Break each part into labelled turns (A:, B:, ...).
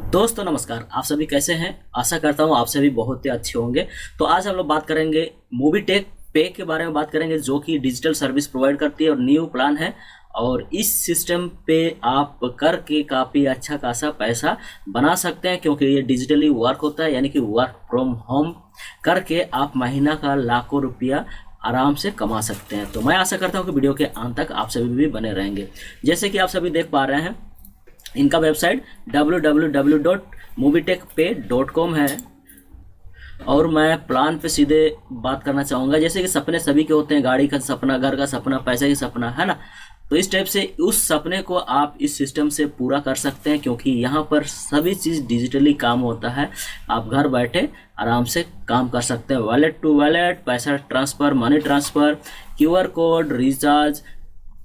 A: दोस्तों नमस्कार। आप सभी कैसे हैं? आशा करता हूँ आप सभी बहुत ही अच्छे होंगे। तो आज हम लोग बात करेंगे मोबीटेक पे के बारे में बात करेंगे, जो कि डिजिटल सर्विस प्रोवाइड करती है और न्यू प्लान है। और इस सिस्टम पे आप करके काफ़ी अच्छा खासा पैसा बना सकते हैं, क्योंकि ये डिजिटली वर्क होता है, यानी कि वर्क फ्रॉम होम करके आप महीना का लाखों रुपया आराम से कमा सकते हैं। तो मैं आशा करता हूँ कि वीडियो के अंत तक आप सभी भी बने रहेंगे। जैसे कि आप सभी देख पा रहे हैं, इनका वेबसाइट www.mobitekpay.com है। और मैं प्लान पे सीधे बात करना चाहूँगा। जैसे कि सपने सभी के होते हैं, गाड़ी का सपना, घर का सपना, पैसे का सपना, है ना। तो इस टाइप से उस सपने को आप इस सिस्टम से पूरा कर सकते हैं, क्योंकि यहाँ पर सभी चीज़ डिजिटली काम होता है। आप घर बैठे आराम से काम कर सकते हैं। वॉलेट टू वॉलेट, पैसा transfer, money transfer, QR code, recharge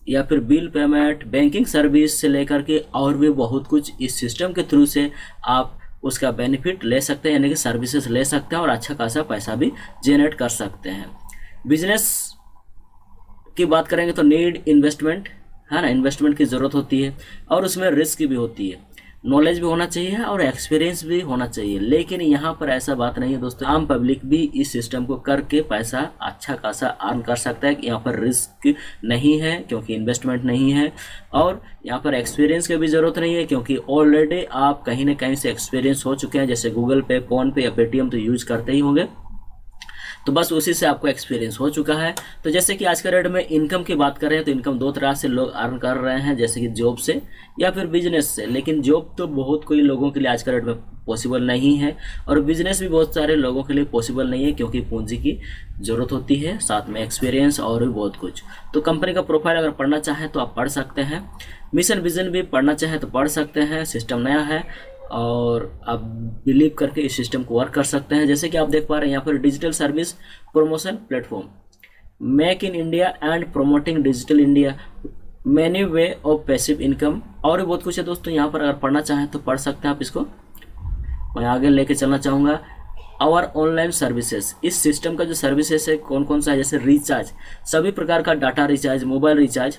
A: या फिर बिल पेमेंट, बैंकिंग सर्विस से लेकर के और भी बहुत कुछ इस सिस्टम के थ्रू से आप उसका बेनिफिट ले सकते हैं, यानी कि सर्विसेज ले सकते हैं और अच्छा खासा पैसा भी जनरेट कर सकते हैं। बिजनेस की बात करेंगे तो नीड इन्वेस्टमेंट, है ना। इन्वेस्टमेंट की ज़रूरत होती है और उसमें रिस्क भी होती है, नॉलेज भी होना चाहिए और एक्सपीरियंस भी होना चाहिए। लेकिन यहाँ पर ऐसा बात नहीं है दोस्तों, आम पब्लिक भी इस सिस्टम को करके पैसा अच्छा खासा अर्न कर सकता है। यहाँ पर रिस्क नहीं है क्योंकि इन्वेस्टमेंट नहीं है, और यहाँ पर एक्सपीरियंस की भी ज़रूरत नहीं है, क्योंकि ऑलरेडी आप कहीं ना कहीं से एक्सपीरियंस हो चुके हैं। जैसे गूगल पे, फ़ोन पे या पेटीएम तो यूज करते ही होंगे, तो बस उसी से आपको एक्सपीरियंस हो चुका है। तो जैसे कि आज के रेट में इनकम की बात करें तो इनकम दो तरह से लोग अर्न कर रहे हैं, जैसे कि जॉब से या फिर बिजनेस से। लेकिन जॉब तो बहुत कोई लोगों के लिए आज के रेट में पॉसिबल नहीं है, और बिजनेस भी बहुत सारे लोगों के लिए पॉसिबल नहीं है, क्योंकि पूंजी की ज़रूरत होती है, साथ में एक्सपीरियंस और भी बहुत कुछ। तो कंपनी का प्रोफाइल अगर पढ़ना चाहें तो आप पढ़ सकते हैं, मिशन विजन भी पढ़ना चाहें तो पढ़ सकते हैं। सिस्टम नया है और आप बिलीव करके इस सिस्टम को वर्क कर सकते हैं। जैसे कि आप देख पा रहे हैं यहाँ पर digital service promotion platform, make in India and promoting digital India, many way of passive income, और भी बहुत कुछ है दोस्तों। यहाँ पर अगर पढ़ना चाहें तो पढ़ सकते हैं आप इसको। मैं आगे लेके चलना चाहूँगा और ऑनलाइन सर्विसेज। इस सिस्टम का जो सर्विसेज है कौन कौन सा है, जैसे रिचार्ज, सभी प्रकार का डाटा रिचार्ज, मोबाइल रिचार्ज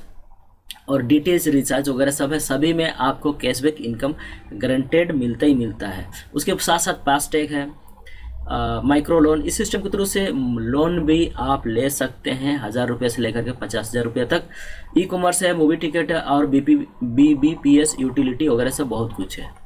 A: और डीटीएच रिचार्ज वगैरह सब है। सभी में आपको कैशबैक इनकम गारंटेड मिलता ही मिलता है। उसके साथ साथ फास्टैग है, माइक्रो लोन। इस सिस्टम के थ्रू से लोन भी आप ले सकते हैं 1000 रुपये से लेकर के 50,000 रुपये तक। ई कॉमर्स है, मूवी टिकट है और BBPS यूटिलिटी वगैरह सब बहुत कुछ है।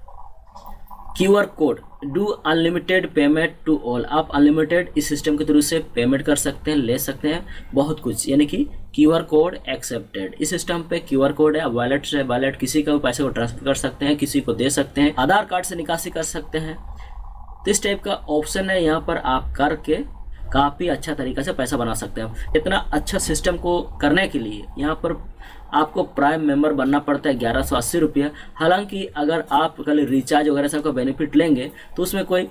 A: QR code, do unlimited payment to all. आप अनलिमिटेड इस सिस्टम के थ्रू से पेमेंट कर सकते हैं, ले सकते हैं बहुत कुछ, यानी कि QR कोड एक्सेप्टेड। इस सिस्टम पे QR कोड है, वॉलेट से वॉलेट किसी का भी पैसे को ट्रांसफर कर सकते हैं, किसी को दे सकते हैं, आधार कार्ड से निकासी कर सकते हैं। तो इस टाइप का ऑप्शन है, यहाँ पर आप करके काफ़ी अच्छा तरीका से पैसा बना सकते हैं। इतना अच्छा सिस्टम को करने के लिए यहाँ पर आपको प्राइम मेंबर बनना पड़ता है 1180 रुपये। हालांकि अगर आप कल रिचार्ज वगैरह सब का बेनिफिट लेंगे तो उसमें कोई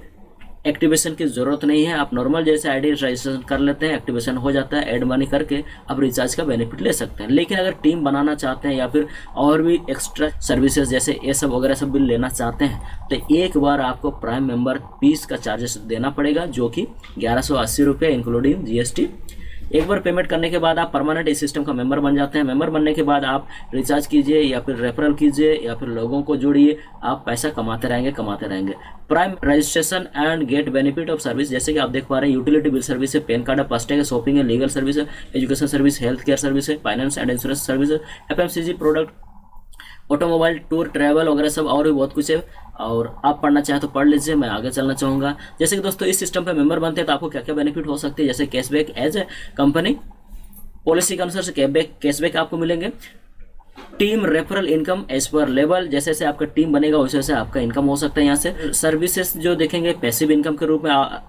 A: एक्टिवेशन की ज़रूरत नहीं है। आप नॉर्मल जैसे आईडी रजिस्ट्रेशन कर लेते हैं, एक्टिवेशन हो जाता है, ऐड मनी करके आप रिचार्ज का बेनिफिट ले सकते हैं। लेकिन अगर टीम बनाना चाहते हैं या फिर और भी एक्स्ट्रा सर्विसेज जैसे ये सब वगैरह सब बिल लेना चाहते हैं, तो एक बार आपको प्राइम मेंबर फीस का चार्जेस देना पड़ेगा, जो कि 1180 रुपये इंक्लूडिंग GST। एक बार पेमेंट करने के बाद आप परमानेंट इस सिस्टम का मेंबर बन जाते हैं। मेंबर बनने के बाद आप रिचार्ज कीजिए या फिर रेफरल कीजिए या फिर लोगों को जोड़िए, आप पैसा कमाते रहेंगे। Prime registration and get benefit of service, जैसे कि आप देख पा रहे हैं, यूटिलिटी बिल सर्विस है, पैन कार्ड है, फास्टैग है, शॉपिंग है, लीगल सर्विस है, education service, health care service है, फाइनेंस एंड इंश्योरेंस सर्विस है, FMCG product, automobile, tour, travel वगैरह सब और भी बहुत कुछ है। और आप पढ़ना चाहें तो पढ़ लीजिए, मैं आगे चलना चाहूँगा। जैसे कि दोस्तों इस सिस्टम पे मेंबर बनते हैं तो आपको क्या क्या बेनिफिट हो सकते हैं, जैसे cashback as a company policy के अनुसार से कैशबैक आपको मिलेंगे। Team referral income as per level, जैसे जैसे आपका टीम बनेगा वैसे वैसे आपका इनकम हो सकता है। यहाँ से सर्विसेज जो देखेंगे पैसिव इनकम के रूप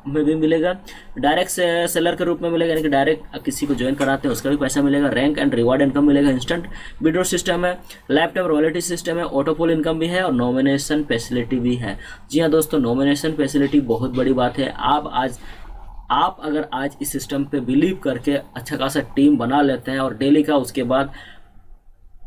A: में भी मिलेगा, डायरेक्ट सेलर के रूप में मिलेगा, यानी कि डायरेक्ट किसी को ज्वाइन कराते हैं उसका भी पैसा मिलेगा, रैंक एंड रिवार्ड इनकम मिलेगा, इंस्टेंट विड्रॉ सिस्टम है, लाइफ टाइम रॉयल्टी सिस्टम है, ऑटोपोल इनकम भी है और नॉमिनेशन फैसिलिटी भी है। जी हाँ दोस्तों, नॉमिनेशन फैसिलिटी बहुत बड़ी बात है। आप अगर आज इस सिस्टम पे बिलीव करके अच्छा खासा टीम बना लेते हैं और डेली का उसके बाद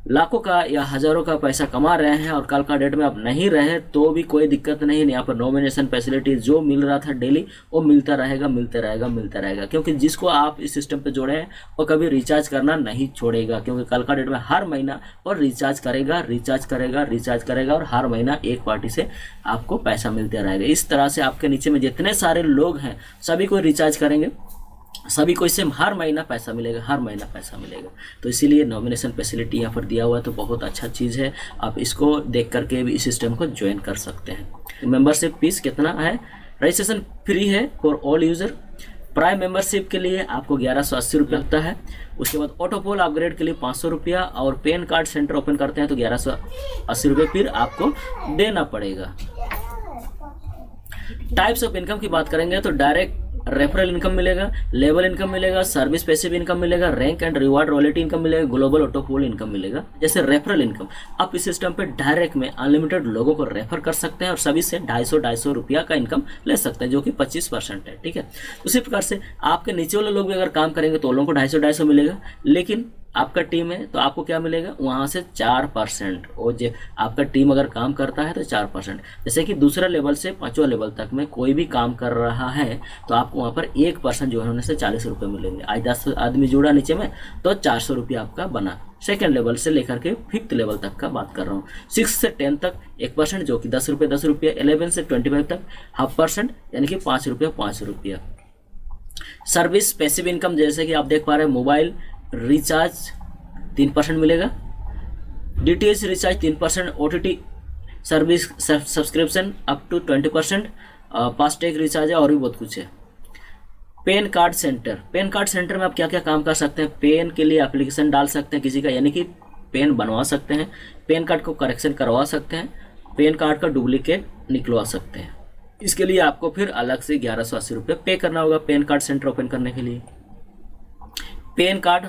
A: लाखों का या हज़ारों का पैसा कमा रहे हैं और कल का डेट में आप नहीं रहे तो भी कोई दिक्कत नहीं। यहाँ पर नॉमिनेशन फैसिलिटी जो मिल रहा था डेली वो मिलता रहेगा, मिलता रहेगा, मिलता रहेगा, क्योंकि जिसको आप इस सिस्टम पे जोड़े हैं वो कभी रिचार्ज करना नहीं छोड़ेगा, क्योंकि कल का डेट में हर महीना और रिचार्ज करेगा, रिचार्ज करेगा, रिचार्ज करेगा और हर महीना एक पार्टी से आपको पैसा मिलता रहेगा। इस तरह से आपके नीचे में जितने सारे लोग हैं सभी को रिचार्ज करेंगे, सभी को इससे हर महीना पैसा मिलेगा, हर महीना पैसा मिलेगा। तो इसीलिए नॉमिनेशन फैसिलिटी यहाँ पर दिया हुआ है, तो बहुत अच्छा चीज़ है। आप इसको देख करके भी इस सिस्टम को ज्वाइन कर सकते हैं। मेंबरशिप फीस कितना है? रजिस्ट्रेशन फ्री है for all user. Prime membership के लिए आपको 1180 रुपये लगता है। उसके बाद ऑटोपोल अपग्रेड के लिए 500 रुपया और पैन कार्ड सेंटर ओपन करते हैं तो 1180 रुपये फिर आपको देना पड़ेगा। टाइप्स ऑफ इनकम की बात करेंगे तो डायरेक्ट रेफरल इनकम मिलेगा, लेवल इनकम मिलेगा, सर्विस पैसिव इनकम मिलेगा, rank and reward royalty income मिलेगा, ग्लोबल ऑटोपोल इनकम मिलेगा। जैसे रेफरल इनकम, आप इस सिस्टम पे डायरेक्ट में अनलिमिटेड लोगों को रेफर कर सकते हैं और सभी से 250 रुपया का इनकम ले सकते हैं, जो कि 25% है। ठीक है, उसी प्रकार से आपके नीचे वाले लोग भी अगर काम करेंगे तो लोगों को 250 मिलेगा, लेकिन आपका टीम है तो आपको क्या मिलेगा वहाँ से 4%। और जो आपका टीम अगर काम करता है तो 4%। जैसे कि दूसरा लेवल से 5वां लेवल तक में कोई भी काम कर रहा है तो आपको वहाँ पर 1% जो है उन्हें से 40 रुपये मिलेंगे। आज 10 आदमी जुड़ा नीचे में तो 400 रुपया आपका बना। सेकेंड लेवल से लेकर के 5th लेवल तक का बात कर रहा हूँ। 6 से 10 तक 1% जो कि 10 रुपये 10 रुपया। 11 से 25 तक 0.5% यानी कि 5 रुपया 5 रुपया। सर्विस पैसिव इनकम जैसे कि आप देख पा रहे हैं, मोबाइल रिचार्ज 3% मिलेगा, DTH recharge 3%, OTT service subscription up to 20%, FASTag recharge है और भी बहुत कुछ है। PAN card centre, PAN card centre में आप क्या क्या काम कर सकते हैं? पैन के लिए एप्लीकेशन डाल सकते हैं किसी का, यानी कि पैन बनवा सकते हैं, पैन कार्ड को करेक्शन करवा सकते हैं, पैन कार्ड का डुप्लीकेट निकलवा सकते हैं। इसके लिए आपको फिर अलग से 1180 रुपये पे करना होगा पैन कार्ड सेंटर ओपन करने के लिए। Pan card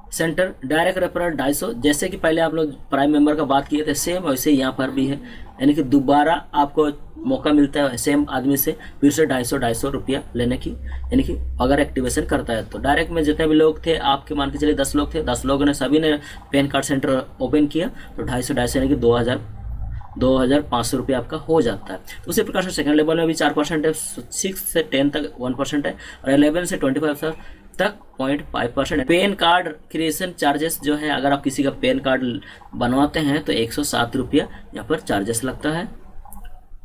A: centre direct referral 250, जैसे कि पहले आप लोग प्राइम मेंबर का बात किए थे सेम वैसे यहाँ पर भी है, यानी कि दोबारा आपको मौका मिलता है सेम आदमी से फिर से 250 रुपया लेने की, यानी कि अगर एक्टिवेशन करता है तो। डायरेक्ट में जितने भी लोग थे आपके मान के चलिए 10 लोग थे, 10 लोगों ने सभी ने पैन कार्ड सेंटर ओपन किया तो 250 यानी कि 2500 रुपया आपका हो जाता है। उसी प्रकार से सेकंड लेवल में भी 4% है, 6 से 10 तक 1% है और 11 से 25 तक 0.5% है। पैन कार्ड क्रिएशन चार्जेस जो है, अगर आप किसी का पैन कार्ड बनवाते हैं तो 107 रुपया यहाँ पर चार्जेस लगता है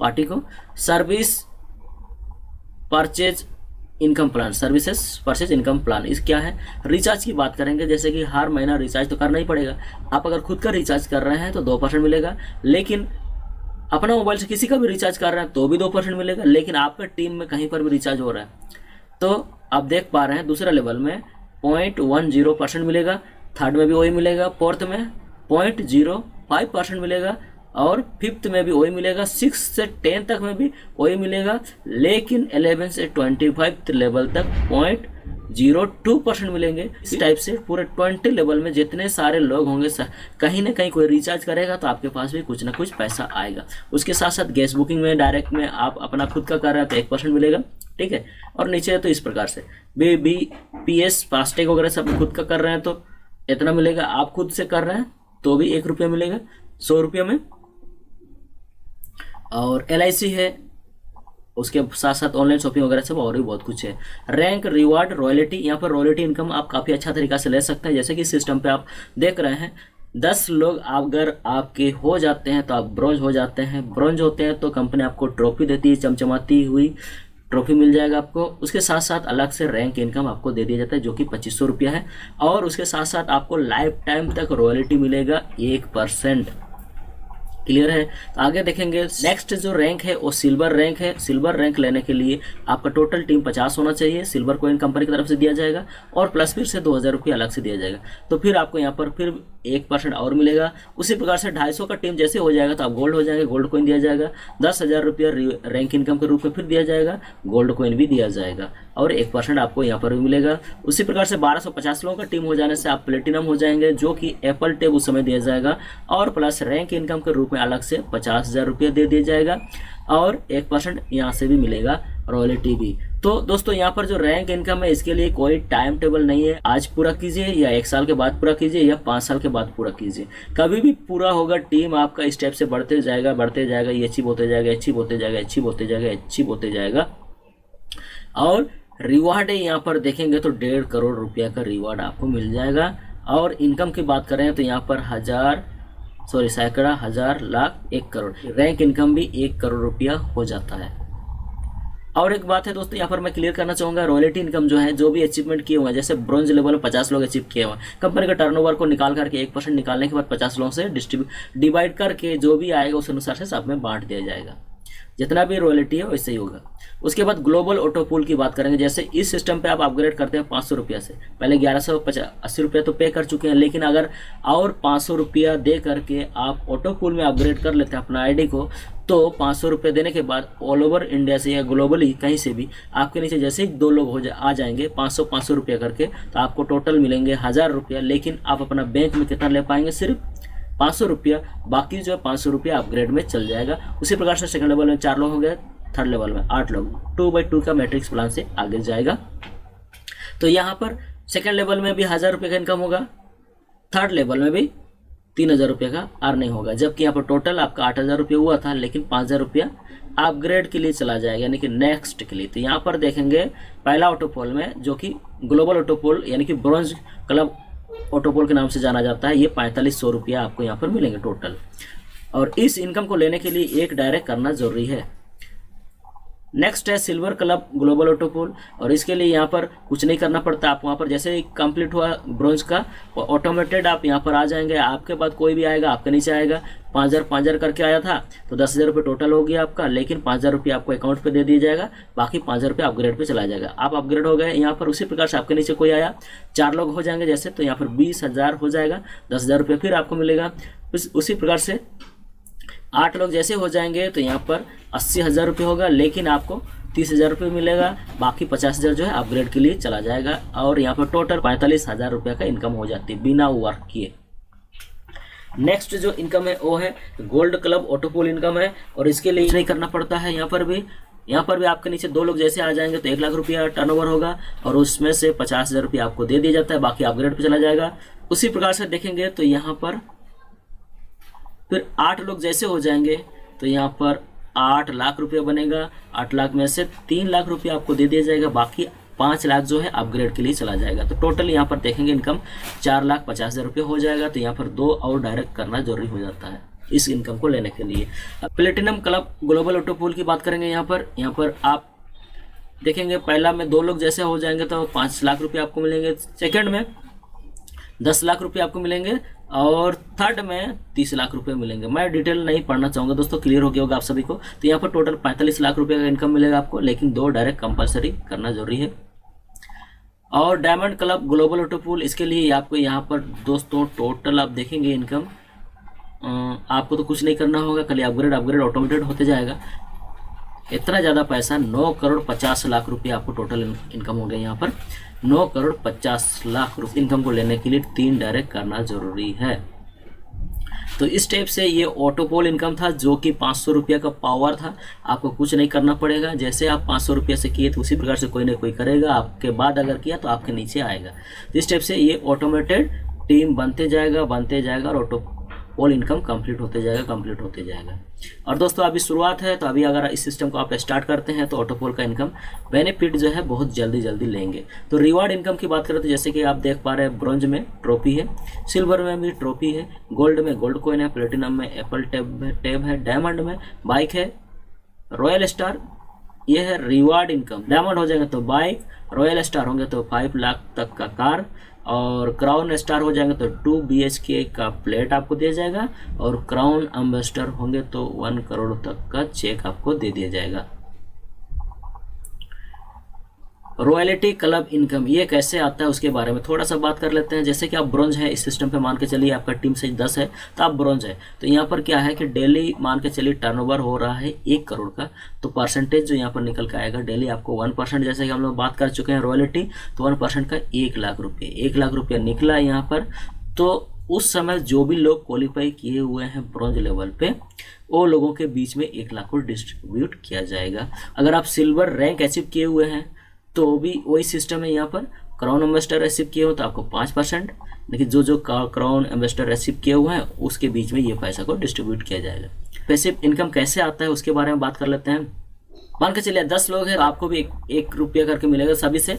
A: पार्टी को। Service purchase income plan, services purchase income plan, इस क्या है? रिचार्ज की बात करेंगे, जैसे कि हर महीना रिचार्ज तो करना ही पड़ेगा। आप अगर खुद का रिचार्ज कर रहे हैं तो 2% मिलेगा, लेकिन अपना मोबाइल से किसी का भी रिचार्ज कर रहे हैं तो भी 2% मिलेगा, लेकिन आपका टीम में कहीं पर भी रिचार्ज हो रहा है तो आप देख पा रहे हैं दूसरा लेवल में 0.10% मिलेगा, थर्ड में भी वही मिलेगा, फोर्थ में 0.05% मिलेगा और 5th में भी वही मिलेगा, 6 से 10 तक में भी वही मिलेगा, लेकिन 11 से 25 लेवल तक 0.02% मिलेंगे। इस टाइप से पूरे 20 लेवल में जितने सारे लोग होंगे कहीं ना कहीं कोई रिचार्ज करेगा तो आपके पास भी कुछ ना कुछ पैसा आएगा। उसके साथ साथ गैस बुकिंग में डायरेक्ट में आप अपना खुद का कर रहे हैं तो 1% मिलेगा, ठीक है। और नीचे तो इस प्रकार से BBPS फास्टैग वगैरह सब खुद का कर रहे हैं तो इतना मिलेगा, आप खुद से कर रहे हैं तो भी 1 रुपया मिलेगा 100 रुपये में। और LIC है, उसके साथ साथ ऑनलाइन शॉपिंग वगैरह सब और भी बहुत कुछ है। रैंक रिवार्ड रॉयल्टी, यहाँ पर रॉयल्टी इनकम आप काफ़ी अच्छा तरीका से ले सकते हैं। जैसे कि सिस्टम पे आप देख रहे हैं 10 लोग अगर आपके हो जाते हैं तो आप ब्रॉन्ज हो जाते हैं, ब्रॉन्ज होते हैं तो कंपनी आपको ट्रॉफी देती है, चमचमाती हुई ट्रॉफी मिल जाएगा आपको। उसके साथ साथ अलग से रैंक इनकम आपको दे दिया जाता है जो कि 2500 रुपया है, और उसके साथ साथ आपको लाइफ टाइम तक रॉयल्टी मिलेगा 1%। क्लियर है? तो आगे देखेंगे नेक्स्ट जो रैंक है वो सिल्वर रैंक है। सिल्वर रैंक लेने के लिए आपका टोटल टीम 50 होना चाहिए, सिल्वर कॉइन कंपनी की तरफ से दिया जाएगा और प्लस फिर से 2000 रुपये अलग से दिया जाएगा। तो फिर आपको यहाँ पर फिर 1% और मिलेगा। उसी प्रकार से 250 का टीम जैसे हो जाएगा तो आप गोल्ड हो जाएंगे, गोल्ड कॉइन दिया जाएगा, 10,000 रुपया रैंक इनकम के रूप में फिर दिया जाएगा, गोल्ड कॉइन भी दिया जाएगा और 1% आपको यहाँ पर भी मिलेगा। उसी प्रकार से 1250 लोगों का टीम हो जाने से आप प्लेटिनम हो जाएंगे जो कि एप्पल टैब उस समय दिया जाएगा, और प्लस रैंक इनकम के रूप में अलग से 50,000 रुपये दे दिया जाएगा और 1% यहाँ से भी मिलेगा रॉयल्टी भी। तो दोस्तों यहाँ पर जो रैंक इनकम है इसके लिए कोई टाइम टेबल नहीं है, आज पूरा कीजिए या 1 साल के बाद पूरा कीजिए या 5 साल के बाद पूरा कीजिए, कभी भी पूरा होगा। टीम आपका स्टेप से बढ़ते जाएगा, ये अचीव होते जाएगा, अचीव होते जाएगा, अचीव होते जाएगा, अचीव होते जाएगा। और रिवार्ड है यहाँ पर देखेंगे तो 1.5 करोड़ रुपया का रिवार्ड आपको मिल जाएगा। और इनकम की बात करें तो यहाँ पर सैकड़ा, हजार, लाख, 1 करोड़, रैंक इनकम भी 1 करोड़ रुपया हो जाता है। और एक बात है दोस्तों यहाँ पर मैं क्लियर करना चाहूँगा, रॉयल्टी इनकम जो है, जो भी अचीवमेंट किए हुए हैं, जैसे ब्रॉन्ज लेवल में 50 लोग अचीव किए हुए हैं, कंपनी का टर्नओवर को निकाल करके 1% निकालने के बाद 50 लोगों से डिवाइड करके जो भी आएगा उस अनुसार से सब में बांट दिया जाएगा। जितना भी रॉयल्टी है वैसे ही होगा। उसके बाद ग्लोबल ऑटो पूल की बात करेंगे। जैसे इस सिस्टम पे आप अपग्रेड करते हैं 500 रुपया से, पहले 1180 रुपया तो पे कर चुके हैं, लेकिन अगर और 500 रुपया दे करके आप ऑटो पूल में अपग्रेड कर लेते हैं अपना आईडी को, तो 500 रुपये देने के बाद ऑल ओवर इंडिया से या ग्लोबली कहीं से भी आपके नीचे जैसे ही 2 लोग आ जाएंगे 500 रुपया करके, तो आपको टोटल मिलेंगे 1000 रुपया। लेकिन आप अपना बैंक में कितना ले पाएंगे? सिर्फ 500 रुपया। बाकी जो है 500 रुपया अपग्रेड में चल जाएगा। उसी प्रकार से सेकंड लेवल में 4 लोग हो गए, थर्ड लेवल में 8 लोग, 2/2 का मैट्रिक्स प्लान से आगे जाएगा। तो यहाँ पर सेकंड लेवल में भी 1000 रुपये का इनकम होगा, थर्ड लेवल में भी 3000 रुपये का अर्निंग होगा। जबकि यहाँ पर टोटल आपका 8000 रुपये हुआ था, लेकिन 5000 रुपया अपग्रेड के लिए चला जाएगा, यानी कि नेक्स्ट के लिए। तो यहाँ पर देखेंगे पहला ऑटोपोल में, जो कि ग्लोबल ऑटोपोल यानी कि ब्रॉन्ज क्लब ऑटोपोल के नाम से जाना जाता है, ये 4500 रुपया आपको यहाँ पर मिलेंगे टोटल। और इस इनकम को लेने के लिए एक डायरेक्ट करना जरूरी है। नेक्स्ट है सिल्वर क्लब ग्लोबल ऑटोपोल, और इसके लिए यहाँ पर कुछ नहीं करना पड़ता। आप वहाँ पर जैसे ही कंप्लीट हुआ ब्रॉन्ज का, ऑटोमेटेड आप यहाँ पर आ जाएंगे। आपके बाद कोई भी आएगा आपके नीचे आएगा। 5000 करके आया था तो 10,000 रुपये टोटल हो गया आपका, लेकिन 5000 रुपये आपको अकाउंट पे दे दिया जाएगा, बाकी 5000 रुपये अपग्रेड पे चला जाएगा। आप अपग्रेड हो गए यहाँ पर। उसी प्रकार से आपके नीचे कोई आया, 4 लोग हो जाएंगे जैसे, तो यहाँ पर 20,000 हो जाएगा, 10,000 रुपये फिर आपको मिलेगा। उसी प्रकार से 8 लोग जैसे हो जाएंगे तो यहाँ पर 80,000 रुपये होगा, लेकिन आपको 30,000 रुपये मिलेगा, बाकी 50,000 जो है अपग्रेड के लिए चला जाएगा। और यहाँ पर टोटल 45,000 रुपये का इनकम हो जाती है बिना वर्क किए। नेक्स्ट जो इनकम है वो है गोल्ड क्लब ऑटोपोल इनकम है, और इसके लिए नहीं करना पड़ता है। यहाँ पर भी आपके नीचे 2 लोग जैसे आ जाएंगे तो 1 लाख रुपया टर्नओवर होगा, और उसमें से 50,000 रुपये आपको दे दिया जाता है, बाकी अपग्रेड पे चला जाएगा। उसी प्रकार से देखेंगे तो यहाँ पर फिर 8 लोग जैसे हो जाएंगे तो यहाँ पर 8 लाख रुपया बनेगा। 8 लाख में से 3 लाख रुपया आपको दे दिया जाएगा, बाकी 5 लाख जो है अपग्रेड के लिए चला जाएगा। तो टोटल यहाँ पर देखेंगे इनकम 4,50,000 रुपये हो जाएगा। तो यहाँ पर 2 और डायरेक्ट करना जरूरी हो जाता है इस इनकम को लेने के लिए। प्लेटिनम क्लब ग्लोबल ऑटोपोल की बात करेंगे। यहाँ पर आप देखेंगे पहला में 2 लोग जैसे हो जाएंगे तो 5 लाख रुपये आपको मिलेंगे, सेकेंड में 10 लाख रुपये आपको मिलेंगे, और थर्ड में 30 लाख रुपए मिलेंगे। मैं डिटेल नहीं पढ़ना चाहूँगा दोस्तों, क्लियर हो गया होगा आप सभी को। तो यहाँ पर टोटल 45 लाख रुपए का इनकम मिलेगा आपको, लेकिन 2 डायरेक्ट कंपलसरी करना जरूरी है। और डायमंड क्लब ग्लोबल ऑटोपोल, इसके लिए आपको यहाँ पर दोस्तों टोटल आप देखेंगे इनकम, आपको तो कुछ नहीं करना होगा, खाली अपग्रेड ऑटोमेटेड होते जाएगा। इतना ज़्यादा पैसा 9 करोड़ 50 लाख रुपये आपको टोटल इनकम हो गया। यहाँ पर 9 करोड़ 50 लाख रुपये इनकम को लेने के लिए 3 डायरेक्ट करना जरूरी है। तो इस टाइप से ये ऑटोपोल इनकम था, जो कि 500 रुपये का पावर था। आपको कुछ नहीं करना पड़ेगा, जैसे आप 500 रुपये से किए तो उसी प्रकार से कोई ना कोई करेगा, आपके बाद अगर किया तो आपके नीचे आएगा। तो इस टाइप से ये ऑटोमेटेड टीम बनते जाएगा और ऑटोपोल इनकम कंप्लीट होते जाएगा। और दोस्तों अभी शुरुआत है, तो अभी अगर इस सिस्टम को आप स्टार्ट करते हैं तो ऑटोपोल का इनकम बेनिफिट जो है बहुत जल्दी लेंगे। तो रिवार्ड इनकम की बात करें तो जैसे कि आप देख पा रहे हैं, ब्रॉन्ज में ट्रॉफी है, सिल्वर में भी ट्रॉफी है, गोल्ड में गोल्ड कॉइन है, प्लेटिनम में एप्पल टैब है, डायमंड में बाइक है, रॉयल स्टार ये है रिवार्ड इनकम। डायमंड हो जाएंगे तो बाइक, रॉयल स्टार होंगे तो 5 लाख तक का कार, और क्राउन स्टार हो जाएंगे तो 2 BHK का प्लेट आपको दिया जाएगा, और क्राउन एम्बेसडर होंगे तो 1 करोड़ तक का चेक आपको दे दिया जाएगा। रॉयल्टी क्लब इनकम ये कैसे आता है उसके बारे में थोड़ा सा बात कर लेते हैं। जैसे कि आप ब्रॉन्ज है इस सिस्टम पे, मान के चलिए आपका टीम से 10 है तो आप ब्रॉन्ज है, तो यहाँ पर क्या है कि डेली मान के चलिए टर्नओवर हो रहा है 1 करोड़ का, तो परसेंटेज जो यहाँ पर निकल के आएगा डेली आपको 1%, जैसे कि हम लोग बात कर चुके हैं रॉयल्टी, तो 1% का 1 लाख रुपये निकला यहाँ पर। तो उस समय जो भी लोग क्वालिफाई किए हुए हैं ब्रॉन्ज लेवल पे, वो लोगों के बीच में 1 लाख को डिस्ट्रीब्यूट किया जाएगा। अगर आप सिल्वर रैंक अचीव किए हुए हैं तो भी वही सिस्टम है। यहाँ पर क्राउन एम्बेसडर अचीव किए हो तो आपको 5%, लेकिन जो क्राउन एम्बेसडर अचीव किए हुए हैं उसके बीच में ये पैसा को डिस्ट्रीब्यूट किया जाएगा। पैसिव इनकम कैसे आता है उसके बारे में बात कर लेते हैं। मान के चलिए 10 लोग हैं तो आपको भी 1 रुपया करके मिलेगा, सभी से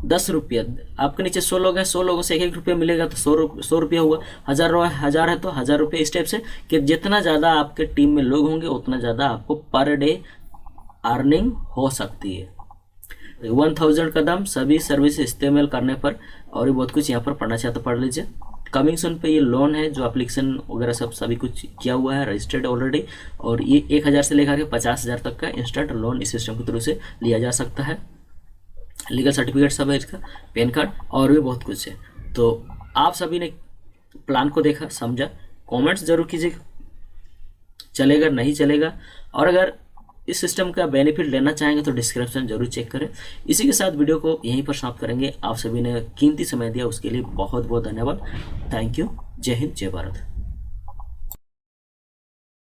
A: 10 रुपया। आपके नीचे 100 लोग हैं, 100 लोगों से 1 रुपया मिलेगा तो 100 रुपया हुआ। 1000 है तो 1000 रुपये। इस टाइप से कि जितना ज़्यादा आपके टीम में लोग होंगे उतना ज़्यादा आपको पर डे अर्निंग हो सकती है। 1000 कदम सभी सर्विस इस्तेमाल करने पर, और भी बहुत कुछ यहाँ पर पढ़ना चाहते पढ़ लीजिए। कमिंग सून पे ये लोन है जो एप्लीकेशन वगैरह सब सभी कुछ किया हुआ है, रजिस्टर्ड ऑलरेडी, और ये 1000 से लेकर के 50,000 तक का इंस्टेंट लोन इस सिस्टम के थ्रू से लिया जा सकता है। लीगल सर्टिफिकेट सब है इसका, पैन कार्ड और भी बहुत कुछ है। तो आप सभी ने प्लान को देखा, समझा, कमेंट्स जरूर कीजिएगा, चलेगा नहीं चलेगा। और अगर इस सिस्टम का बेनिफिट लेना चाहेंगे तो डिस्क्रिप्शन जरूर चेक करें। इसी के साथ वीडियो को यहीं पर समाप्त करेंगे। आप सभी ने कीमती समय दिया उसके लिए बहुत बहुत धन्यवाद। Thank you. जय हिंद, जय भारत।